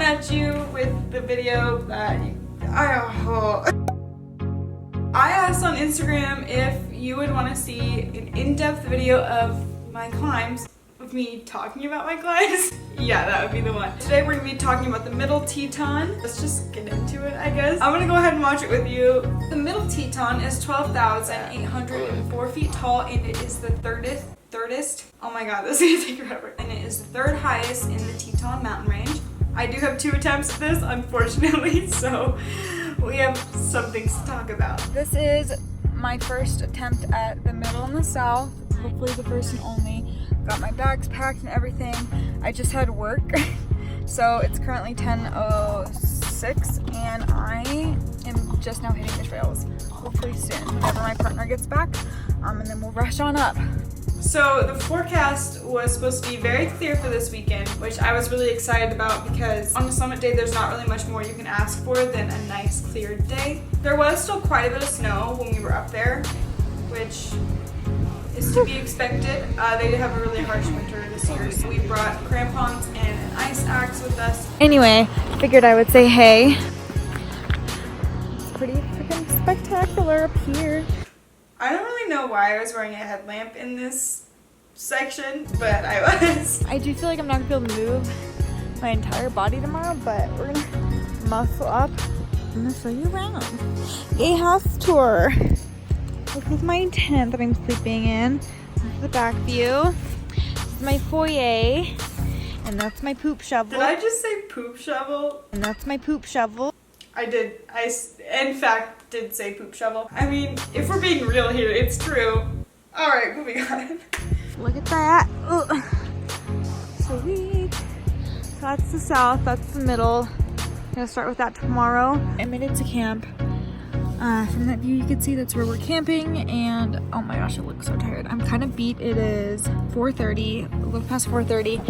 at you with the video that I asked on Instagram if you would want to see an in-depth video of my climbs, of me talking about my climbs. Yeah, that would be the one. Today we're going to be talking about the middle Teton. Let's just get into it, I guess. I'm going to go ahead and watch it with you. The middle Teton is 12,804 feet tall, and it is the thirdest, oh my god, this is gonna take forever. And it is the third highest in the Teton mountain range. I do have 2 attempts at this, unfortunately, so we have some things to talk about. This is my first attempt at the middle and the south, hopefully the first and only. Got my bags packed and everything. I just had work, so it's currently 10:06, and I am just now hitting the trails. Hopefully soon, whenever my partner gets back, and then we'll rush on up. So the forecast was supposed to be very clear for this weekend, which I was really excited about because on the summit day there's not really much more you can ask for than a nice clear day. There was still quite a bit of snow when we were up there, which is to be expected. They did have a really harsh winter this year, so we brought crampons and an ice axe with us. Anyway, figured I would say hey. It's pretty freaking spectacular up here. I don't really know why I was wearing a headlamp in this section, but I was. I do feel like I'm not gonna be able to move my entire body tomorrow, but we're gonna muscle up. I'm gonna show you around. Yay, house tour. This is my tent that I'm sleeping in. This is the back view. This is my foyer. And that's my poop shovel. Did I just say poop shovel? And that's my poop shovel. I did. I, in fact, did say poop shovel. I mean, if we're being real here, it's true. Alright, moving on. Look at that. Ugh. Sweet. So that's the south, that's the middle. I'm gonna start with that tomorrow. I made it to camp. From that view you can see that's where we're camping, and oh my gosh, I look so tired. I'm kind of beat. It is 4:30, a little past 4:30.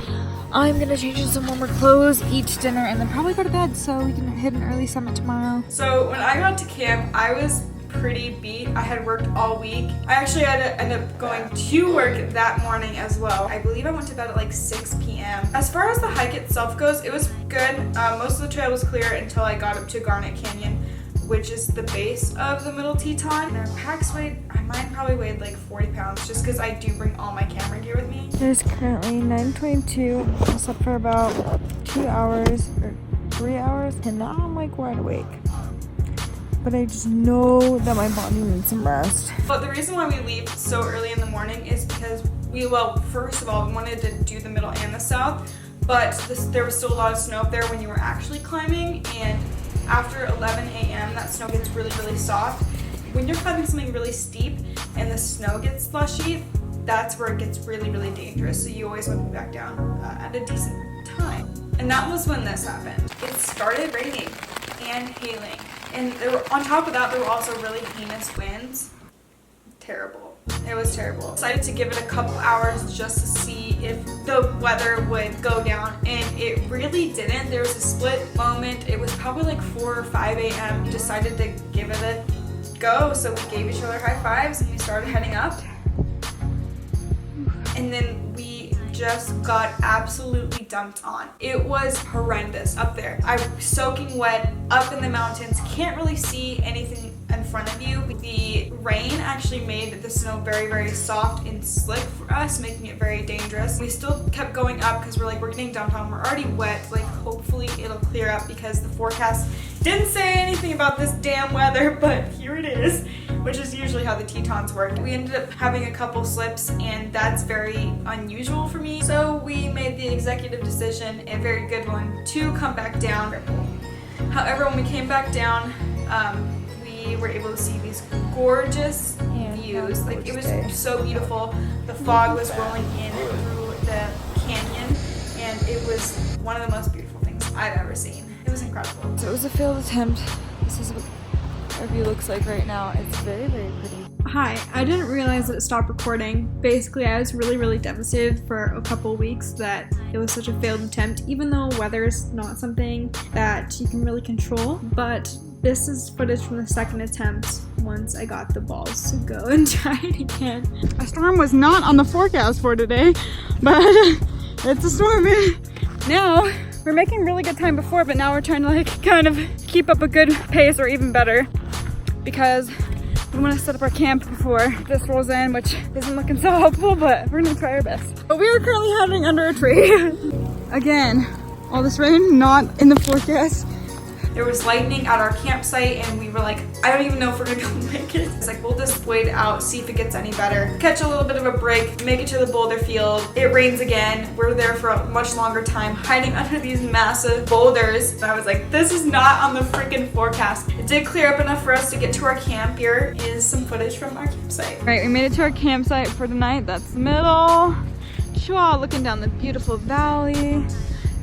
I'm gonna change into some warmer clothes, eat dinner, and then probably go to bed so we can hit an early summit tomorrow. So when I got to camp, I was pretty beat. I had worked all week. I actually had to end up going to work that morning as well. I believe I went to bed at like 6 p.m. As far as the hike itself goes, it was good. Most of the trail was clear until I got up to Garnet Canyon, which is the base of the middle Teton. And our packs weighed, mine probably weighed like 40 pounds just because I do bring all my camera gear with me. It is currently 9:22. I slept for about 2 hours or 3 hours, and now I'm like wide awake. But I just know that my body needs some rest. But the reason why we leave so early in the morning is because first of all, we wanted to do the middle and the south, but there was still a lot of snow up there when you were actually climbing, and after 11 a.m. that snow gets really, really soft. When you're climbing something really steep and the snow gets slushy, that's where it gets really, really dangerous. So you always want to be back down at a decent time. And that was when this happened. It started raining and hailing. And on top of that, there were also really heinous winds. Terrible. It was terrible. Decided to give it a couple hours just to see if the weather would go down, and it really didn't. There was a split moment. It was probably like 4 or 5 a.m. We decided to give it a go, so we gave each other high fives and we started heading up. And then we just got absolutely dumped on. It was horrendous up there. I'm soaking wet up in the mountains, can't really see anything in front of you. The rain actually made the snow very, very soft and slick for us, making it very dangerous. We still kept going up because we're getting dumped on. We're already wet, like hopefully it'll clear up because the forecast didn't say anything about this damn weather, but here it is, which is usually how the Tetons work. We ended up having a couple slips, and that's very unusual for me. So we made the executive decision, a very good one, to come back down. However, when we came back down, we were able to see these gorgeous views. Like, it was so beautiful. The fog was rolling in through the canyon, and it was one of the most beautiful things I've ever seen. It was incredible. So it was a failed attempt. This is what our view looks like right now. It's very, very pretty. Hi, I didn't realize that it stopped recording. Basically, I was really, really devastated for a couple weeks that it was such a failed attempt, even though weather's not something that you can really control. But this is footage from the second attempt once I got the balls to go and try it again. A storm was not on the forecast for today, but it's a storm. Now, We're making really good time before, but now we're trying to like kind of keep up a good pace or even better because we want to set up our camp before this rolls in, which isn't looking so hopeful, but we're gonna try our best. But we are currently hiding under a tree. Again, all this rain, not in the forecast. There was lightning at our campsite and we were like, I don't even know if we're gonna be able to make it. It's like, we'll just wait it out, see if it gets any better. Catch a little bit of a break, make it to the boulder field. It rains again. We're there for a much longer time, hiding under these massive boulders. And I was like, this is not on the freaking forecast. It did clear up enough for us to get to our camp. Here is some footage from our campsite. All right, we made it to our campsite for the night. That's the middle. Chua, looking down the beautiful valley.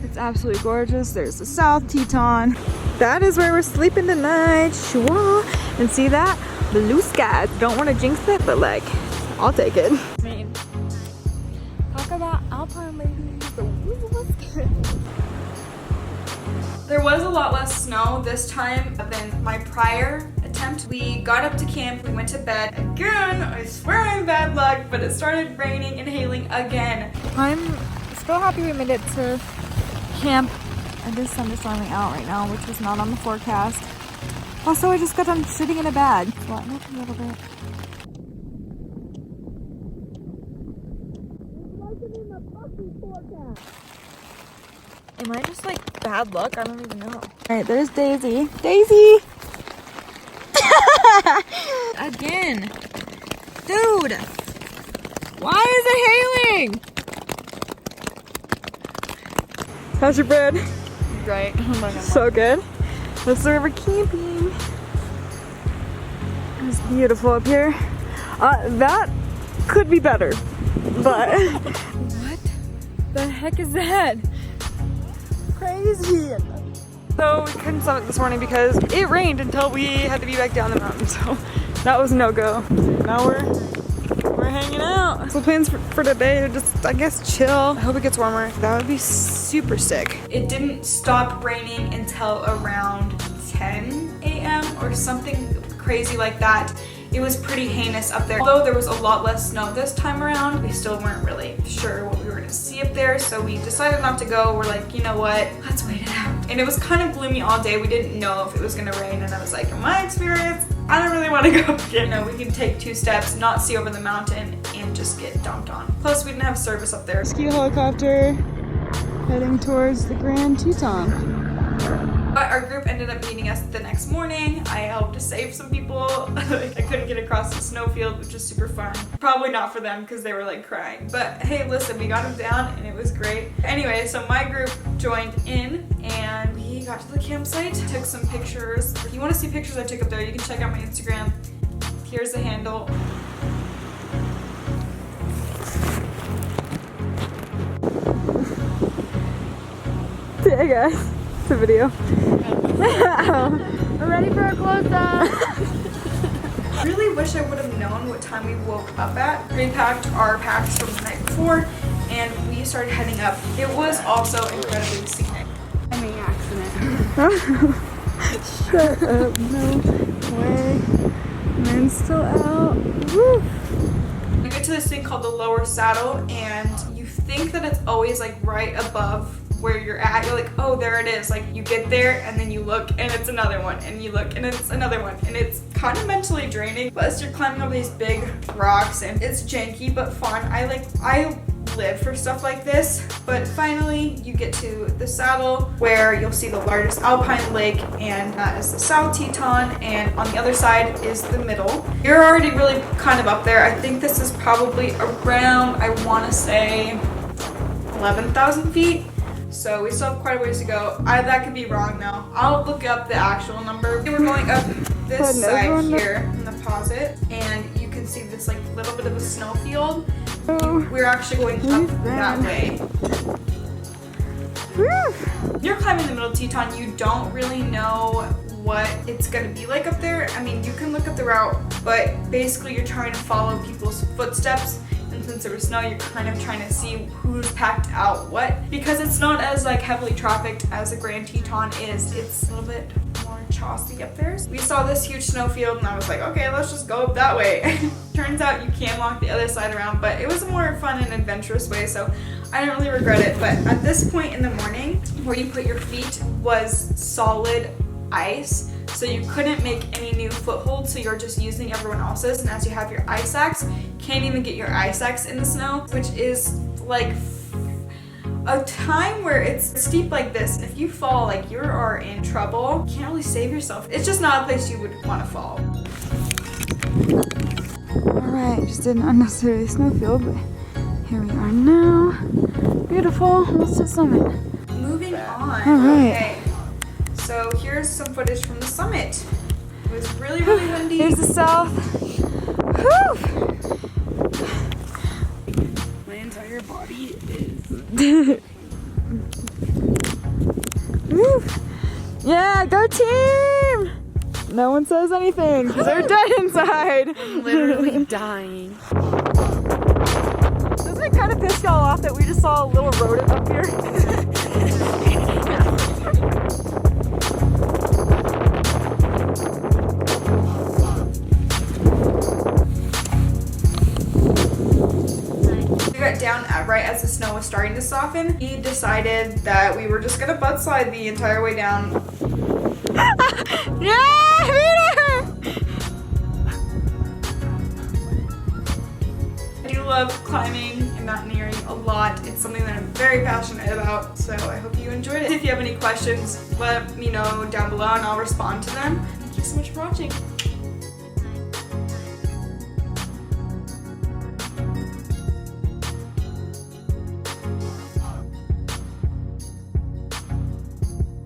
It's absolutely gorgeous. There's the South Teton. That is where we're sleeping tonight. Shua. And see that? Blue skies. Don't want to jinx it, but like, I'll take it. Talk about alpine ladies. There was a lot less snow this time than my prior attempt. We got up to camp, we went to bed. Again, I swear I'm bad luck, but it started raining and hailing again. I'm still happy we made it to camp. It is thunderstorming out right now, which was not on the forecast. Also, I just got done sitting in a bag. Flatten up a little bit. Am I just like bad luck? I don't even know. Alright, there's Daisy. Daisy! Again. Dude! Why is it hailing? How's your bread? Great. So good. That's where we're camping. It's beautiful up here. That could be better, but what the heck is that? Crazy. So we couldn't summit this morning because it rained until we had to be back down the mountain. So that was no go. Now we're hanging out. So plans for today are just, I guess, chill. I hope it gets warmer. That would be super sick. It didn't stop raining until around 10 a.m. or something crazy like that. It was pretty heinous up there. Although there was a lot less snow this time around, we still weren't really sure what we were gonna see up there, so we decided not to go. We're like, you know what, let's wait it out. And it was kind of gloomy all day. We didn't know if it was gonna rain, and I was like, in my experience, I don't really want to go again. You know, we can take 2 steps, not see over the mountain, and just get dumped on. Plus, we didn't have service up there. Rescue helicopter heading towards the Grand Teton. But our group ended up meeting us the next morning. I helped to save some people. I couldn't get across the snowfield, which was super fun. Probably not for them because they were like crying. But hey, listen, we got them down and it was great. Anyway, so my group joined in and we got to the campsite, took some pictures. If you want to see pictures I took up there, you can check out my Instagram. Here's the handle. Hey guys. It's a video. We're ready for a close-up. I really wish I would have known what time we woke up at. We packed our packs from the night before and we started heading up. It was also incredibly scenic. I mean, accident. Shut up, no way. Moon's still out. Woo. We get to this thing called the lower saddle and you think that it's always like right above where you're at. You're like, oh, there it is. Like you get there and then you look and it's another one and you look and it's another one and it's kind of mentally draining. Plus you're climbing over these big rocks and it's janky but fun. I live for stuff like this. But finally you get to the saddle where you'll see the largest alpine lake and that is the South Teton, and on the other side is the middle. You're already really kind of up there. I think this is probably around, I want to say 11,000 feet. So we still have quite a ways to go. That could be wrong though. I'll look up the actual number. We're going up this side here in the posit, and you can see this like little bit of a snowfield. We're actually going up that way. You're climbing the middle Teton, you don't really know what it's gonna be like up there. I mean, you can look at the route, but basically you're trying to follow people's footsteps. And since there was snow, you're kind of trying to see who's packed out what. Because it's not as like heavily trafficked as the Grand Teton is. It's a little bit more chossy up there. We saw this huge snowfield and I was like, okay, let's just go up that way. Turns out you can walk the other side around, but it was a more fun and adventurous way, so I don't really regret it. But at this point in the morning, where you put your feet was solid ice, so you couldn't make any new footholds, so you're just using everyone else's. And as you have your ice axe, can't even get your ice axe in the snow, which is like a time where it's steep like this, and if you fall, like, you are in trouble. You can't really save yourself. It's just not a place you would want to fall. Alright, just did an unnecessary snowfield, but here we are now. Beautiful. Let's the summit. Moving on. Alright. Okay. So here's some footage from the summit. It was really, really windy. Here's the south. Whew. My entire body is. Woo. Yeah, go team! No one says anything because they're dead inside. I'm literally dying. Doesn't it kind of piss y'all off that we just saw a little rodent up here? We got down right as the snow was starting to soften. We decided that we were just gonna butt slide the entire way down. Yeah, Peter! I do love climbing and mountaineering a lot. It's something that I'm very passionate about, so I hope you enjoyed it. If you have any questions, let me know down below and I'll respond to them. Thank you so much for watching.